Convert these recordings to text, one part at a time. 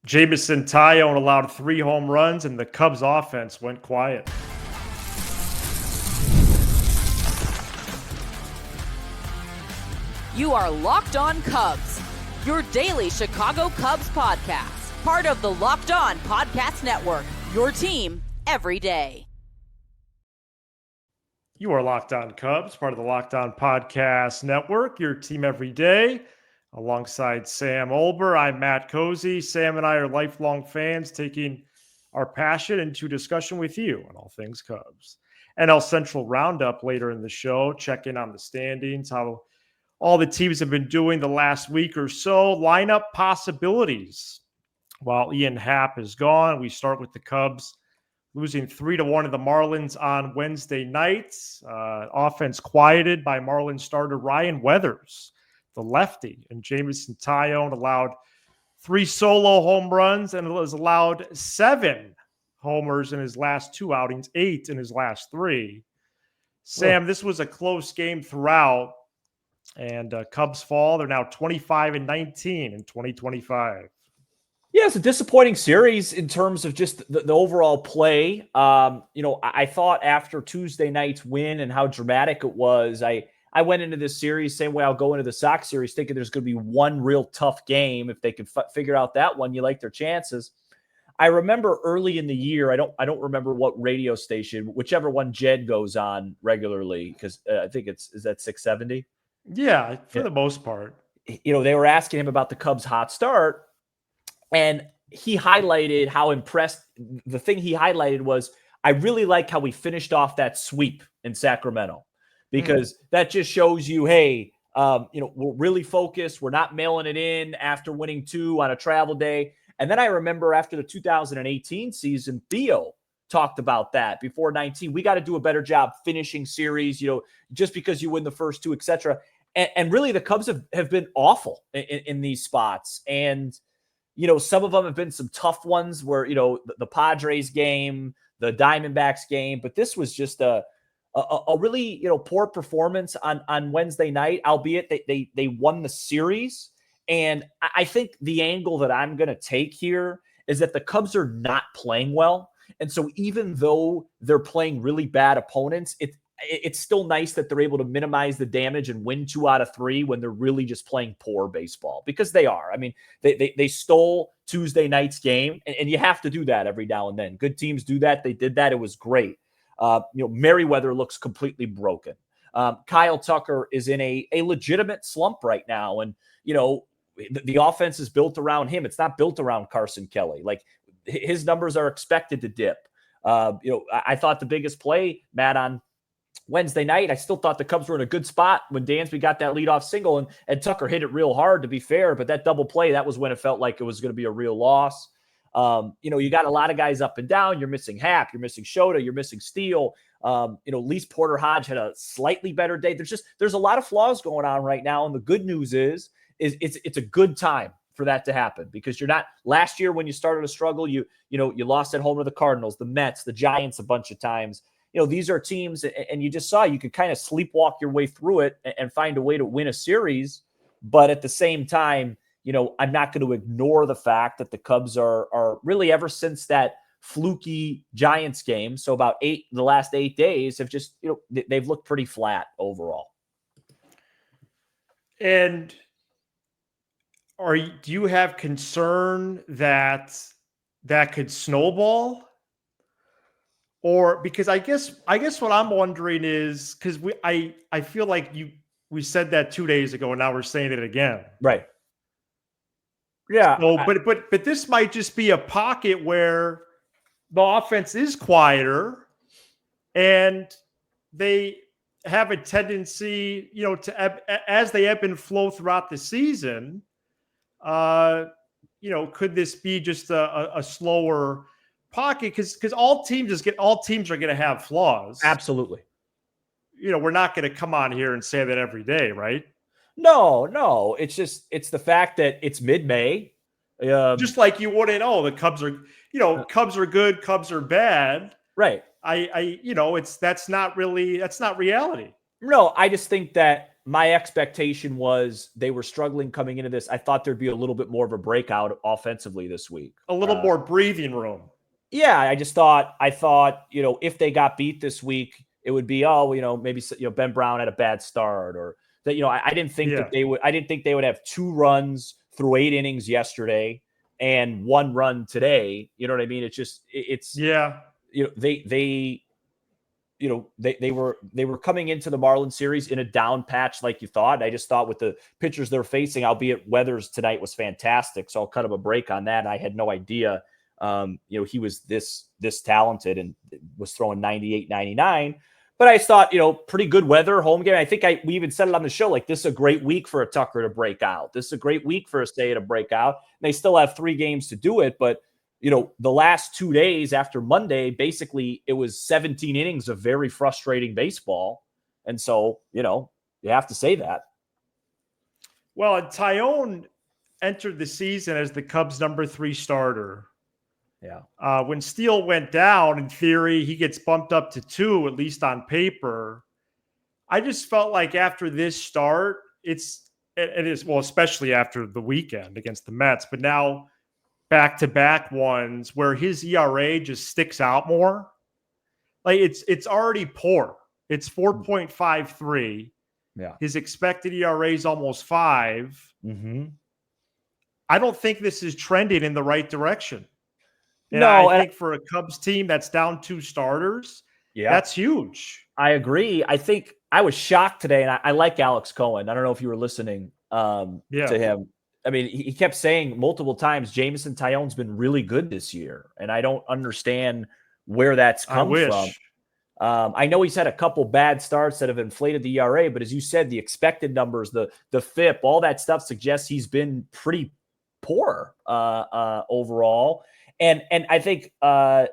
Jameson Taillons allowed 3 home runs, and the Cubs offense went quiet. You are Locked On Cubs, your daily Chicago Cubs podcast, part of the Locked On Podcast Network, your team every day. You are Locked On Cubs, part of the Locked On Podcast Network, your team every day. Alongside Sam Olber, I'm Matt Cozy. Sam and I are lifelong fans taking our passion into discussion with you on all things Cubs. NL Central Roundup later in the show, check in on the standings, how all the teams have been doing the last week or so, lineup possibilities. While Ian Happ is gone, we start with the Cubs losing 3-1 to the Marlins on Wednesday night. Offense quieted by Marlins starter Ryan Weathers, the lefty, and Jameson Taillons allowed 3 solo home runs and has allowed 7 homers in his last 2 outings, 8 in his last 3. Sam, this was a close game throughout, and Cubs fall. They're now 25-19 in 2025. Yeah, it's a disappointing series in terms of just the overall play. I thought after Tuesday night's win and how dramatic it was, I went into this series same way I'll go into the Sox series, thinking there's going to be one real tough game. If they can figure out that one, you like their chances. I remember early in the year, I don't remember what radio station, whichever one Jed goes on regularly, because I think is that 670? Yeah, for the most part. They were asking him about the Cubs' hot start, and he highlighted how impressed. The thing he highlighted was, I really like how we finished off that sweep in Sacramento, because that just shows you, hey, we're really focused. We're not mailing it in after winning 2 on a travel day. And then I remember after the 2018 season, Theo talked about that before 19. We got to do a better job finishing series, just because you win the first 2, et cetera. And really the Cubs have been awful in these spots. And, some of them have been some tough ones where, the Padres game, the Diamondbacks game, but this was just a really, poor performance on Wednesday night, albeit they won the series. And I think the angle that I'm going to take here is that the Cubs are not playing well. And so even though they're playing really bad opponents, it's still nice that they're able to minimize the damage and win 2 out of 3 when they're really just playing poor baseball, because they are. I mean, they stole Tuesday night's game, and you have to do that every now and then. Good teams do that. They did that. It was great. Merriweather looks completely broken. Kyle Tucker is in a legitimate slump right now. And, the offense is built around him. It's not built around Carson Kelly. Like, his numbers are expected to dip. I thought the biggest play, Matt, on Wednesday night, I still thought the Cubs were in a good spot when Dansby got that leadoff single, and Tucker hit it real hard, to be fair. But that double play, that was when it felt like it was going to be a real loss. You got a lot of guys up and down. You're missing Happ, you're missing Shota, you're missing Steele. Least Porter Hodge had a slightly better day. There's a lot of flaws going on right now. And the good news is it's a good time for that to happen, because you're not, last year when you started to struggle, you lost at home to the Cardinals, the Mets, the Giants a bunch of times. These are teams, and you just saw you could kind of sleepwalk your way through it and find a way to win a series. But at the same time, I'm not going to ignore the fact that the Cubs are really, ever since that fluky Giants game, so about the last 8 days, have just, they've looked pretty flat overall. And do you have concern that could snowball? Or because I guess what I'm wondering is, because I feel like we said that 2 days ago, and now we're saying it again. Right. Yeah. So, but this might just be a pocket where the offense is quieter, and they have a tendency, as they ebb and flow throughout the season. Could this be just a slower pocket? Because all teams are going to have flaws. Absolutely. We're not going to come on here and say that every day, right? No. It's the fact that it's mid-May. Just like you wouldn't know the Cubs are, Cubs are good, Cubs are bad. Right. That's not reality. No, I just think that my expectation was they were struggling coming into this. I thought there'd be a little bit more of a breakout offensively this week. A little more breathing room. Yeah, I thought, if they got beat this week, it would be, maybe, Ben Brown had a bad start, or that, I didn't think that I didn't think they would have 2 runs through 8 innings yesterday and 1 run today. You know what I mean? They were coming into the Marlins series in a down patch like you thought. I just thought with the pitchers they're facing, albeit Weathers tonight was fantastic, so I'll cut him a break on that. I had no idea he was this talented and was throwing 98, 99. But I thought, pretty good weather, home game. I think we even said it on the show, like, this is a great week for a Tucker to break out. This is a great week for a Stay to break out. And they still have 3 games to do it, but the last 2 days after Monday, basically it was 17 innings of very frustrating baseball. And so, you have to say that. Well, Taillons entered the season as the Cubs' number 3 starter. Yeah. When Steele went down, in theory, he gets bumped up to 2, at least on paper. I just felt like after this start, it is, well, especially after the weekend against the Mets, but now back-to-back ones where his ERA just sticks out more. Like, it's already poor. It's 4.53. Yeah. His expected ERA is almost 5. Mm-hmm. I don't think this is trending in the right direction. And no, I think for a Cubs team that's down 2 starters, that's huge. I agree. I think I was shocked today, and I like Alex Cohen. I don't know if you were listening to him. I mean, he kept saying multiple times, Jameson Taillons been really good this year, and I don't understand where that's come from. I know he's had a couple bad starts that have inflated the ERA, but as you said, the expected numbers, the FIP, all that stuff suggests he's been pretty poor overall. And I think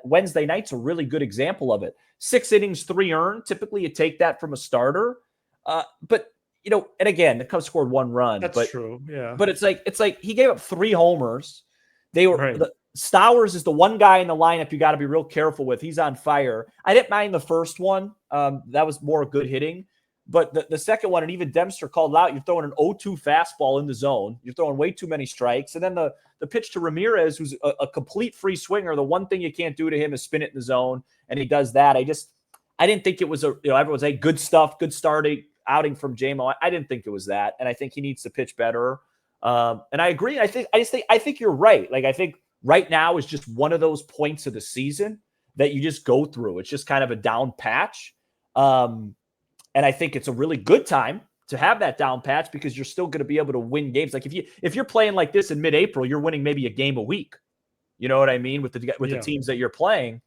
Wednesday night's a really good example of it. 6 innings, 3 earned. Typically, you take that from a starter. But, and again, the Cubs scored 1 run. That's true, yeah. But it's like he gave up 3 homers. Stowers is the one guy in the lineup you got to be real careful with. He's on fire. I didn't mind the first one. That was more good hitting. But the second one, and even Dempster called out, you're throwing an 0-2 fastball in the zone. You're throwing way too many strikes. And then the pitch to Ramirez, who's a complete free swinger, the one thing you can't do to him is spin it in the zone, and he does that. I didn't think it was everyone was good stuff, good starting outing from JMO. I didn't think it was that, and I think he needs to pitch better. And I agree. I think you're right. Like, I think right now is just one of those points of the season that you just go through. It's just kind of a down patch. And I think it's a really good time to have that down patch because you're still going to be able to win games. Like if you're playing like this in mid-April, you're winning maybe a game a week. You know what I mean? With the teams that you're playing.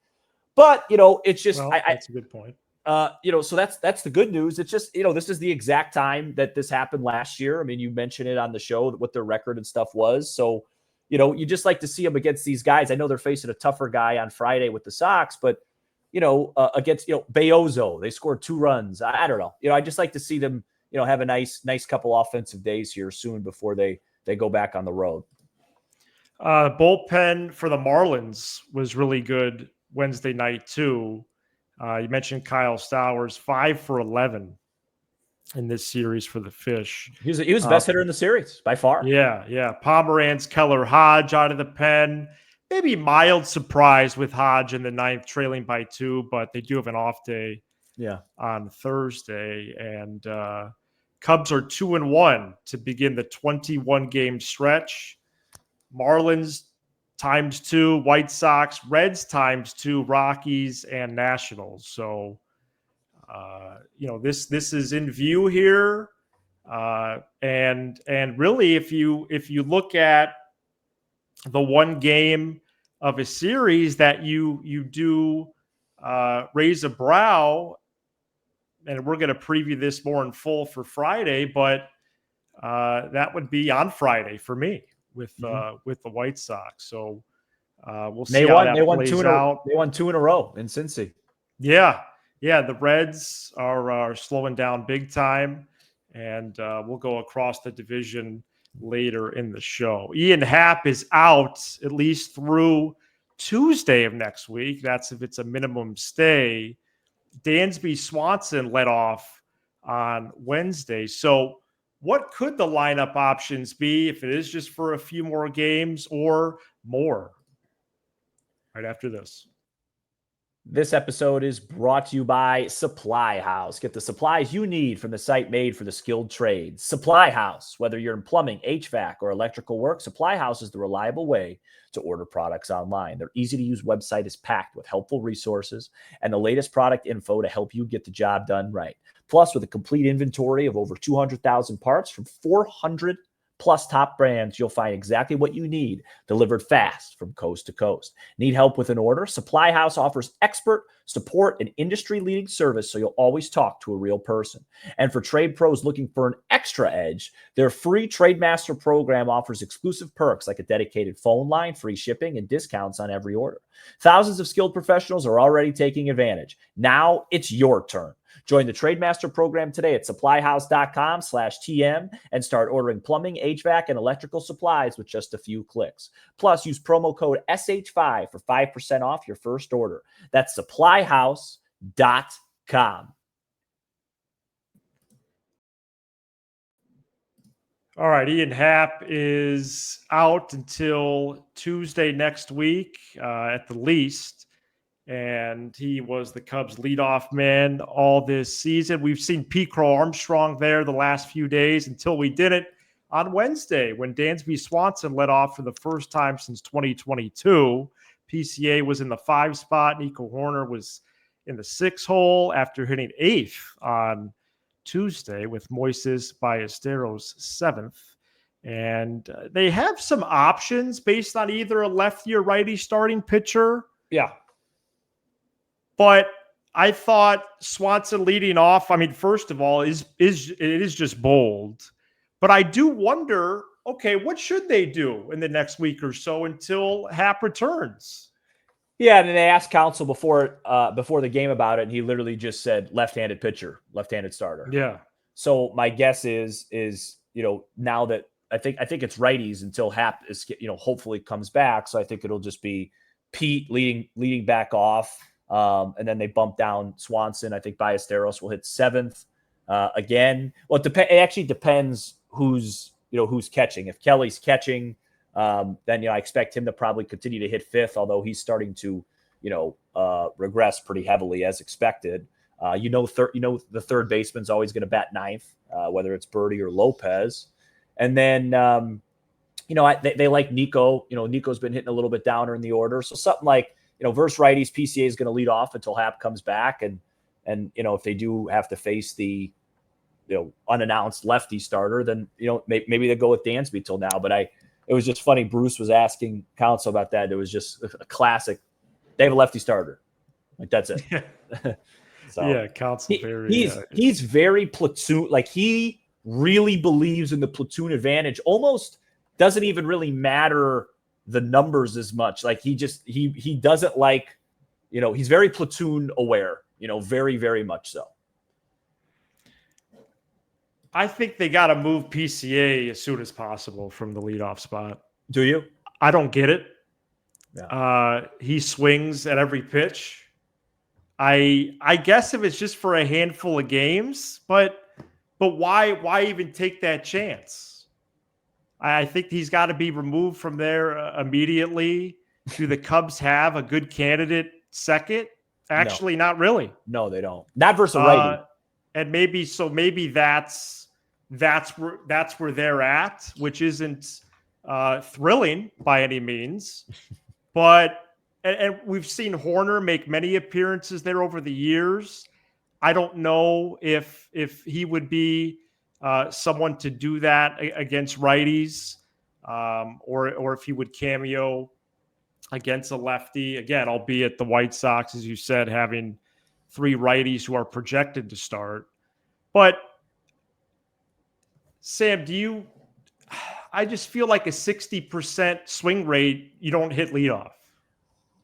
But, it's just, that's a good point. So that's the good news. It's just, this is the exact time that this happened last year. I mean, you mentioned it on the show, what their record and stuff was. So, you just like to see them against these guys. I know they're facing a tougher guy on Friday with the Sox, but against, Beozo, they scored 2 runs. I don't know. I just like to see them, have a nice couple offensive days here soon before they go back on the road. Bullpen for the Marlins was really good Wednesday night too. You mentioned Kyle Stowers, 5 for 11 in this series for the Fish. He was the best hitter in the series by far. Yeah. Pomeranz, Keller, Hodge out of the pen. Maybe mild surprise with Hodge in the 9th, trailing by 2, but they do have an off day on Thursday. And Cubs are 2-1 to begin the 21-game stretch. Marlins ×2, White Sox, Reds ×2, Rockies, and Nationals. So, this is in view here. And really, if you look at the one game of a series that you do raise a brow, and we're going to preview this more in full for Friday, but that would be on Friday for me with the White Sox. So we'll see how that plays out. They won 2 in a row in Cincy. Yeah. The Reds are slowing down big time, and we'll go across the division later in the show. Ian Happ is out at least through Tuesday of next week. That's if it's a minimum stay. Dansby Swanson led off on Wednesday. So what could the lineup options be if it is just for a few more games or more? Right after this. This episode is brought to you by Supply House. Get the supplies you need from the site made for the skilled trades. Supply House. Whether you're in plumbing, HVAC, or electrical work, Supply House is the reliable way to order products online. Their easy-to-use website is packed with helpful resources and the latest product info to help you get the job done right. Plus, with a complete inventory of over 200,000 parts from 400 plus top brands, you'll find exactly what you need delivered fast from coast to coast. Need help with an order? Supply House offers expert support and industry-leading service, so you'll always talk to a real person. And for trade pros looking for an extra edge, their free Trade Master program offers exclusive perks like a dedicated phone line, free shipping, and discounts on every order. Thousands of skilled professionals are already taking advantage. Now it's your turn. Join the Trade Master program today at supplyhouse.com/TM and start ordering plumbing, HVAC, and electrical supplies with just a few clicks. Plus, use promo code SH5 for 5% off your first order. That's supplyhouse.com. All right, Ian Happ is out until Tuesday next week at the least. And he was the Cubs leadoff man all this season. We've seen Pete Crow-Armstrong there the last few days until we did it on Wednesday when Dansby Swanson led off for the first time since 2022. PCA was in the 5 spot. Nico Horner was in the 6 hole after hitting 8th on Tuesday with Moises Ballesteros 7th. And they have some options based on either a lefty or righty starting pitcher. Yeah. But I thought Swanson leading off, I mean, first of all, it is just bold. But I do wonder, okay, what should they do in the next week or so until Happ returns? Yeah, and they asked Counsell before the game about it, and he literally just said left-handed pitcher, left-handed starter. Yeah. So my guess is now that I think it's righties until Happ is hopefully comes back. So I think it'll just be Pete leading back off. And then they bump down Swanson. I think Ballesteros will hit 7th again. Well, it actually depends who's catching. If Kelly's catching, then I expect him to probably continue to hit 5th, although he's starting to regress pretty heavily as expected. The third baseman's always going to bat 9th, whether it's Birdie or Lopez. And then they like Nico. Nico's been hitting a little bit downer in the order, so something like. Versus righties, PCA is going to lead off until Happ comes back. And if they do have to face the, unannounced lefty starter, then, maybe they go with Dansby till now. But it was just funny. Bruce was asking Counsell about that. It was just a classic. They have a lefty starter. Like, that's it. So, yeah, Counsell he's very platoon. Like, he really believes in the platoon advantage. Almost doesn't even really matter the numbers as much. Like he doesn't like, he's very platoon aware, very, very much so. I think they got to move PCA as soon as possible from the leadoff spot. Do you? I don't get it. Yeah. He swings at every pitch. I guess if it's just for a handful of games, but why even take that chance? I think he's got to be removed from there immediately. Do the Cubs have a good candidate second? Actually, no. Not really. No, they don't. Not versus a righty. And maybe that's where they're at, which isn't thrilling by any means. But and we've seen Horner make many appearances there over the years. I don't know if he would be someone to do that against righties, or if he would cameo against a lefty. Again, albeit the White Sox, as you said, having 3 righties who are projected to start. But Sam, I just feel like a 60% swing rate, you don't hit leadoff.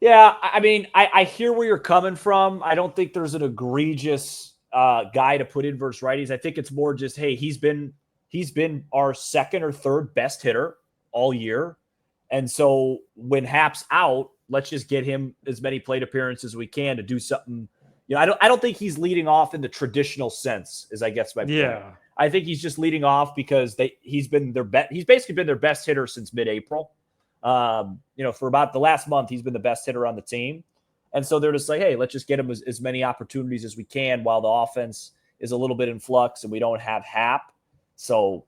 Yeah, I mean, I hear where you're coming from. I don't think there's an egregious guy to put in versus righties. I think it's more just, hey, he's been our second or third best hitter all year. And so when Happ's out, let's just get him as many plate appearances as we can to do something, I don't think he's leading off in the traditional sense, is I guess my point. Yeah. I think he's just leading off because he's basically been their best hitter since mid-April. For about the last month, he's been the best hitter on the team. And so they're just like, hey, let's just get him as many opportunities as we can while the offense is a little bit in flux and we don't have Happ. So,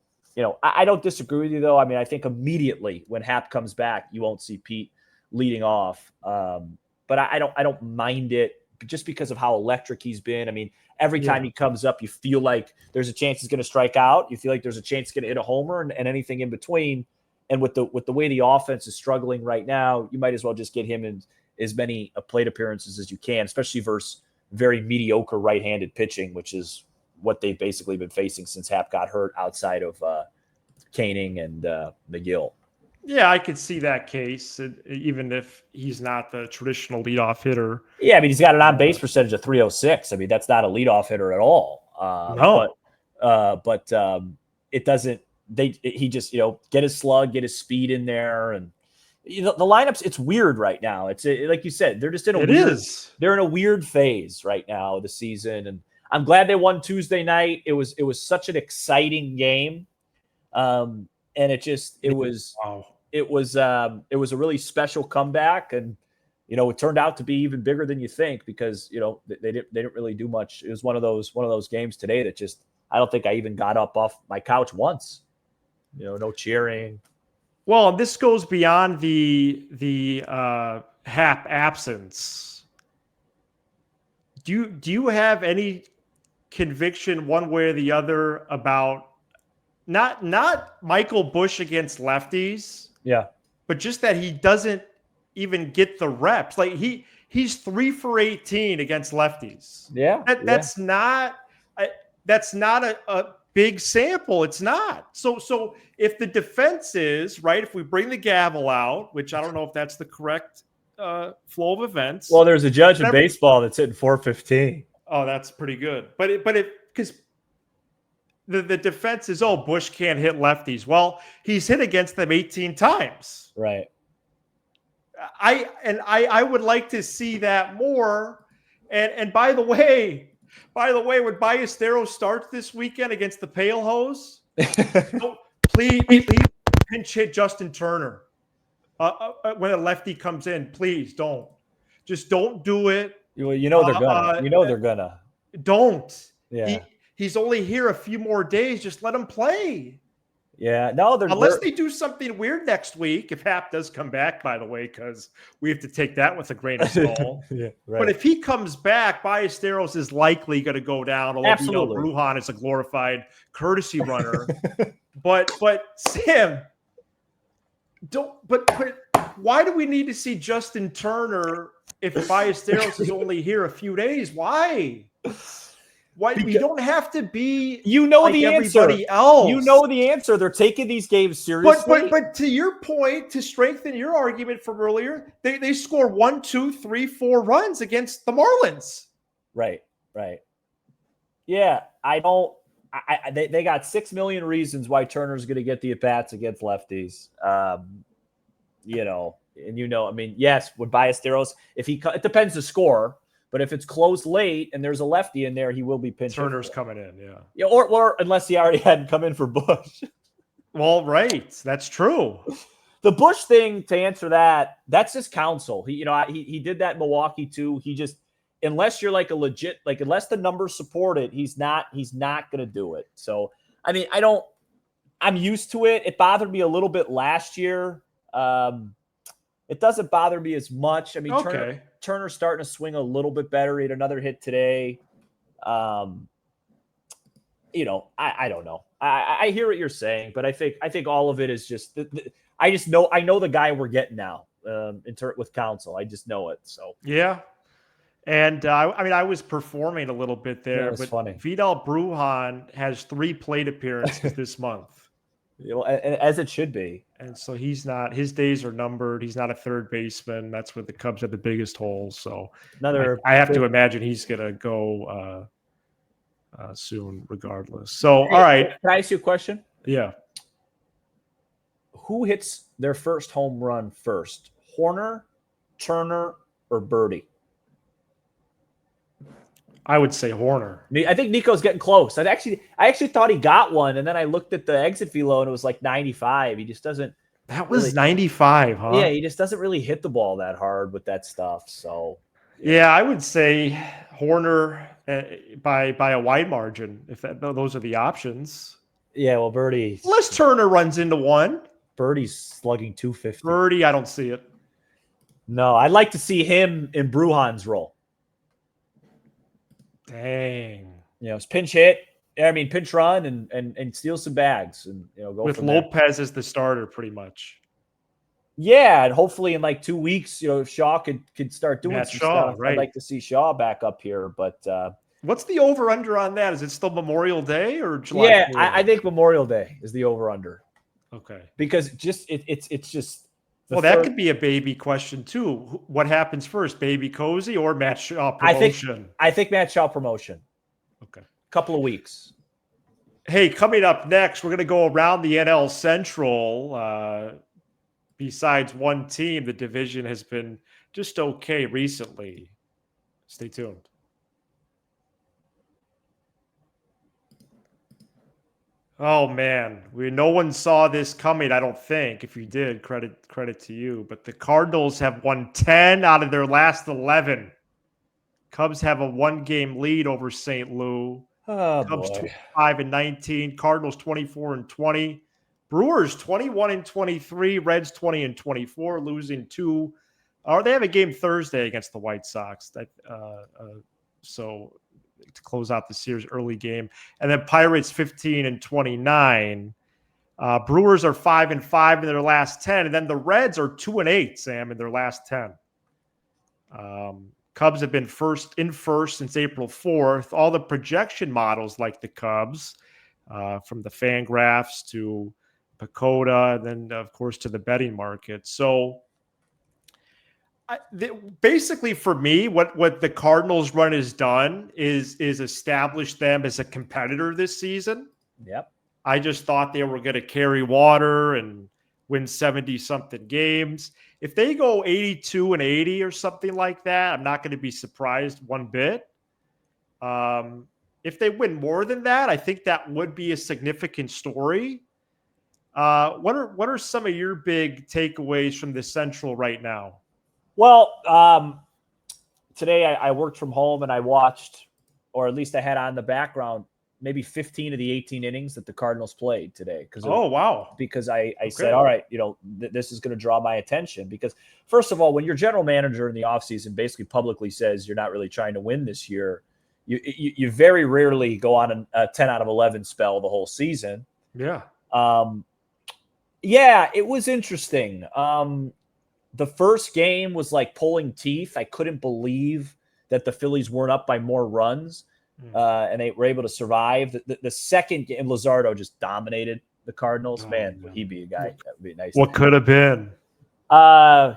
I don't disagree with you, though. I mean, I think immediately when Happ comes back, you won't see Pete leading off. But I don't mind it just because of how electric he's been. I mean, every time he comes up, you feel like there's a chance he's going to strike out. You feel like there's a chance he's going to hit a homer and anything in between. And with the way the offense is struggling right now, you might as well just get him in as many plate appearances as you can, especially versus very mediocre right-handed pitching, which is what they've basically been facing since Happ got hurt outside of Koenig and McGill. Yeah, I could see that case, even if he's not the traditional leadoff hitter. Yeah, I mean, he's got an on-base percentage of 306. I mean, that's not a leadoff hitter at all. No. But it doesn't – he just, get his slug, get his speed in there. And, the lineups, it's weird right now. It's like you said, they're just in they're in a weird phase right now of the season. And I'm glad they won Tuesday night. It was such an exciting game. And it was a really special comeback, and it turned out to be even bigger than you think because they didn't really do much. It was one of those games today that just I don't think I even got up off my couch once. No cheering. Well, this goes beyond the Happ absence. Do you have any conviction one way or the other about not Michael Busch against lefties? Yeah. But just that he doesn't even get the reps. Like he's 3 for 18 against lefties. Yeah. That's not a big sample. It's not. So if the defense is right, if we bring the gavel out, which I don't know if that's the correct flow of events. Well, there's a judge in baseball that's hitting 415. Oh, that's pretty good. But because the defense is, Busch can't hit lefties. Well, he's hit against them 18 times. Right. I would like to see that more. And by the way, when Ballesteros starts this weekend against the Pale Hose, please pinch hit Justin Turner. When a lefty comes in, please don't. Just don't do it. They're gonna. They're gonna. Don't. Yeah. He's only here a few more days. Just let him play. Yeah. No, unless they do something weird next week, if Happ does come back, by the way, because we have to take that with a grain of salt. Yeah, right. But if he comes back, Ballesteros is likely going to go down. Although Absolutely. Brujan is a glorified courtesy runner. but Sam, but why do we need to see Justin Turner if Ballesteros is only here a few days? Why? Because you don't have to be like the everybody answer. else. The answer. They're taking these games seriously. But to your point, to strengthen your argument from earlier, they score 1, 2, 3, 4 runs against the Marlins. Right. Yeah, I don't. They got 6 million reasons why Turner's going to get the at-bats against lefties. I mean, yes, with Ballesteros, it depends the score. But if it's close late and there's a lefty in there, he will be pinch. Turner's coming in, yeah. Yeah, or unless he already hadn't come in for Busch. Well, right, that's true. The Busch thing, to answer that, that's just counsel. He did that in Milwaukee too. He just, unless you're like a legit, like unless the numbers support it, he's not going to do it. So I mean, I'm used to it. It bothered me a little bit last year. It doesn't bother me as much. I mean, okay. Turner's starting to swing a little bit better. He had another hit today. I don't know. I hear what you're saying, but I think all of it is just I know the guy we're getting now with counsel. I just know it. So yeah. And I was performing a little bit there, but funny. Vidal Brujan has 3 plate appearances this month. As it should be. And so his days are numbered. He's not a third baseman. That's where the Cubs have the biggest holes. So I have to imagine he's going to go soon regardless. So, all right. Can I ask you a question? Yeah. Who hits their first home run first? Horner, Turner, or Birdie? I would say Horner. I think Nico's getting close. I actually thought he got one, and then I looked at the exit velo and it was like 95. He just doesn't. That was 95, huh? Yeah, he just doesn't really hit the ball that hard with that stuff. So yeah, I would say Horner by a wide margin. If those are the options. Yeah, well, Birdie. Unless Turner runs into one. Birdie's slugging 250. Birdie, I don't see it. No, I'd like to see him in Bruhan's role. Dang. It's pinch hit. I mean, pinch run and steal some bags and go with from Lopez there. as the starter, pretty much. Yeah, and hopefully in like 2 weeks, if Shaw could start doing some stuff. Right. I'd like to see Shaw back up here, but what's the over under on that? Is it still Memorial Day or July? Yeah, I think Memorial Day is the over under. Okay, because just it's just. That could be a baby question too. What happens first, Baby Cozy or Matt Shaw promotion? I think Matt Shaw promotion. Okay. Couple of weeks. Hey, coming up next, we're going to go around the NL Central. Besides one team, the division has been just okay recently. Stay tuned. Oh man, no one saw this coming, I don't think. If you did, credit to you. But the Cardinals have won 10 out of their last 11. Cubs have a 1-game lead over St. Lou. Oh, Cubs boy. 25-19, Cardinals 24-20, Brewers 21-23, Reds 20-24, losing 2. Or they have a game Thursday against the White Sox. So to close out the series, early game. And then Pirates 15-29. Brewers are 5-5 in their last 10. And then the Reds are 2-8, Sam, in their last 10. Cubs have been first since April 4th. All the projection models like the Cubs, from the Fangraphs to Pacoda, and then, of course, to the betting market. So basically for me, what the Cardinals run has done is establish them as a competitor this season. Yep. I just thought they were going to carry water and win 70-something games. If they go 82-80 or something like that, I'm not going to be surprised one bit. If they win more than that, I think that would be a significant story. What are some of your big takeaways from the Central right now? Well, today I worked from home and I watched, or at least I had on the background, maybe 15 of the 18 innings that the Cardinals played today. Wow. Because I said, all right, this is going to draw my attention. Because first of all, when your general manager in the offseason basically publicly says you're not really trying to win this year, you very rarely go on a 10 out of 11 spell the whole season. Yeah. Yeah, it was interesting. The first game was like pulling teeth. I couldn't believe that the Phillies weren't up by more runs, and they were able to survive. The second game, Luzardo just dominated the Cardinals. Would he be a guy? That would be nice. What could have been?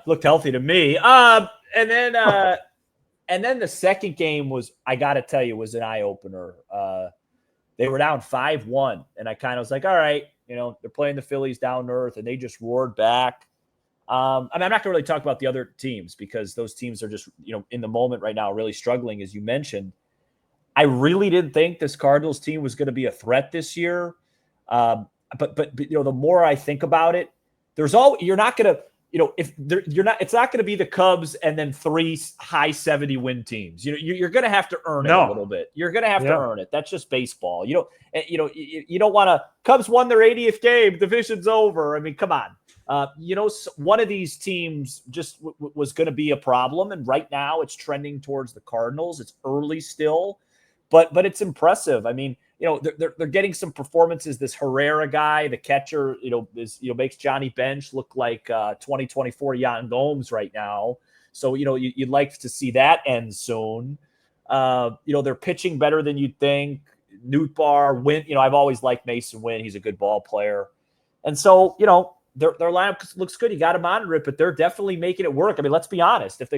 Looked healthy to me. And then the second game was, I got to tell you, was an eye opener. They were down 5-1, and I kind of was like, all right, they're playing the Phillies down to earth, and they just roared back. I'm not going to really talk about the other teams because those teams are just, in the moment right now, really struggling, as you mentioned. I really didn't think this Cardinals team was going to be a threat this year. But the more I think about it, you're not going to, it's not going to be the Cubs and then 3 high 70 win teams. You're going to have to earn it a little bit. You're going to have to earn it. That's just baseball. You don't want to. Cubs won their 80th game. Division's over. I mean, come on. One of these teams just was going to be a problem, and right now it's trending towards the Cardinals. It's early still, but it's impressive. I mean, they're getting some performances. This Herrera guy, the catcher, makes Johnny Bench look like 2024 Yan Gomes right now. So you'd like to see that end soon. They're pitching better than you'd think. Nootbaar, Wynn. I've always liked Mason Wynn. He's a good ball player, and so Their lineup looks good. You got to monitor it, but they're definitely making it work. I mean, let's be honest. If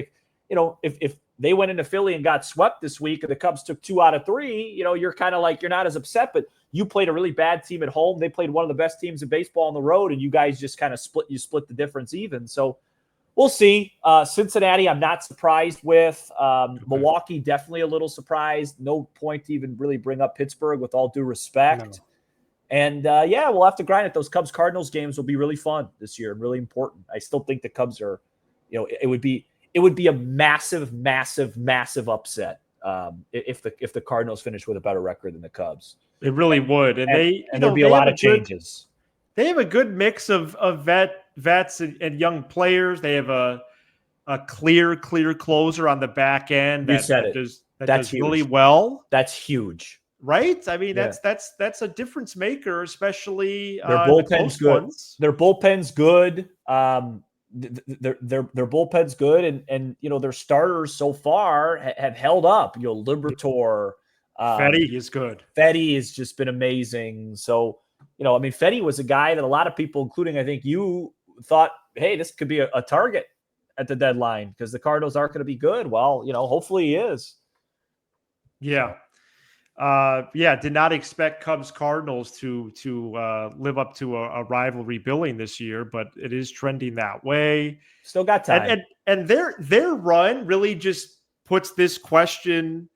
they went into Philly and got swept this week, and the Cubs took 2 out of 3, you're kind of like, you're not as upset. But you played a really bad team at home. They played one of the best teams in baseball on the road, and you guys just kind of split the difference even. So We'll see. Cincinnati, I'm not surprised with. Milwaukee, definitely a little surprised. No point to even really bring up Pittsburgh, with all due respect. No. And we'll have to grind it. Those Cubs-Cardinals games will be really fun this year and really important. I still think the Cubs are, it would be a massive, massive, massive upset if the Cardinals finish with a better record than the Cubs. It really would, and there'd be a lot of changes. They have a good mix of vets and young players. They have a clear closer on the back end that does really well. That's huge. Right? I mean, that's a difference maker, especially their bullpen's good. Ones. Their bullpen's good. Their bullpen's good, and their starters so far have held up. Liberatore, Fetty is good. Fetty has just been amazing. So, Fetty was a guy that a lot of people, including I think you, thought, hey, this could be a target at the deadline because the Cardinals aren't going to be good. Well, hopefully he is. Yeah. Did not expect Cubs Cardinals to live up to a rivalry billing this year, but it is trending that way. Still got time. And their run really just puts this question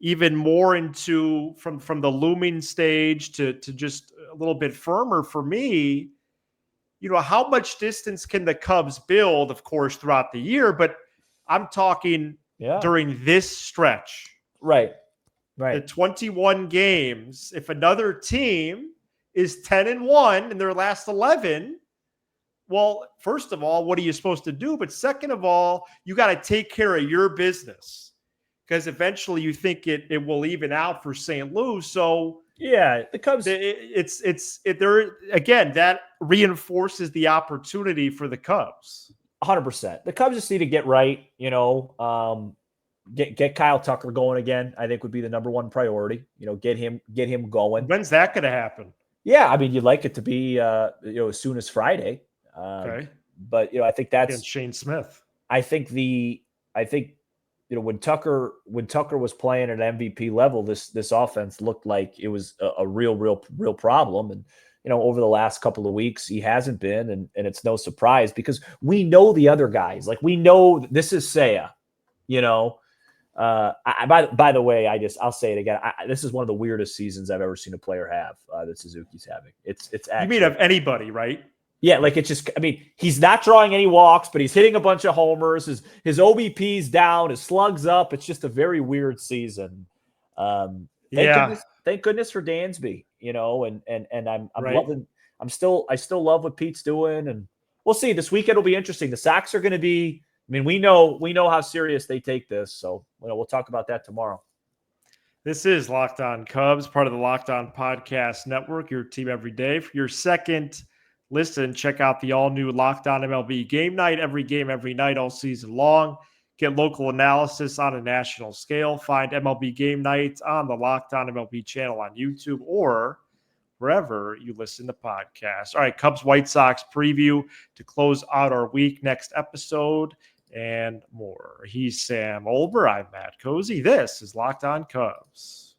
even more into from the looming stage to just a little bit firmer for me. How much distance can the Cubs build, of course, throughout the year, but I'm talking during this stretch. Right. The 21 games, if another team is 10-1 in their last 11, well, first of all, what are you supposed to do? But second of all, you got to take care of your business because eventually you think it will even out for St. Louis. So yeah, the Cubs, that reinforces the opportunity for the Cubs. 100%. The Cubs just need to get right, Get Kyle Tucker going again, I think would be the number one priority. Get him going. When's that going to happen? Yeah, I mean, you'd like it to be as soon as Friday. Okay. But I think that's against Shane Smith. I think when Tucker was playing at an MVP level, this offense looked like it was a real problem. And over the last couple of weeks, he hasn't been, and it's no surprise because we know the other guys. Like we know this is Seiya, by the way, I'll say it again. This is one of the weirdest seasons I've ever seen a player have that Suzuki's having. It's actually, you mean of anybody, right? Yeah, like it's just. I mean, he's not drawing any walks, but he's hitting a bunch of homers. His OBP's down, his slugs up. It's just a very weird season. Thank goodness for Dansby. And I'm right. loving. I still love what Pete's doing, and we'll see. This weekend will be interesting. The Sox are going to be. I mean, we know how serious they take this, so we'll talk about that tomorrow. This is Locked On Cubs, part of the Locked On Podcast Network, your team every day. For your second listen, check out the all-new Locked On MLB Game Night, every game, every night, all season long. Get local analysis on a national scale. Find MLB Game Night on the Locked On MLB channel on YouTube or wherever you listen to podcasts. All right, Cubs-White Sox preview to close out our week, next episode, and more. He's Sam Olber. I'm Matt Cozy. This is Locked On Cubs.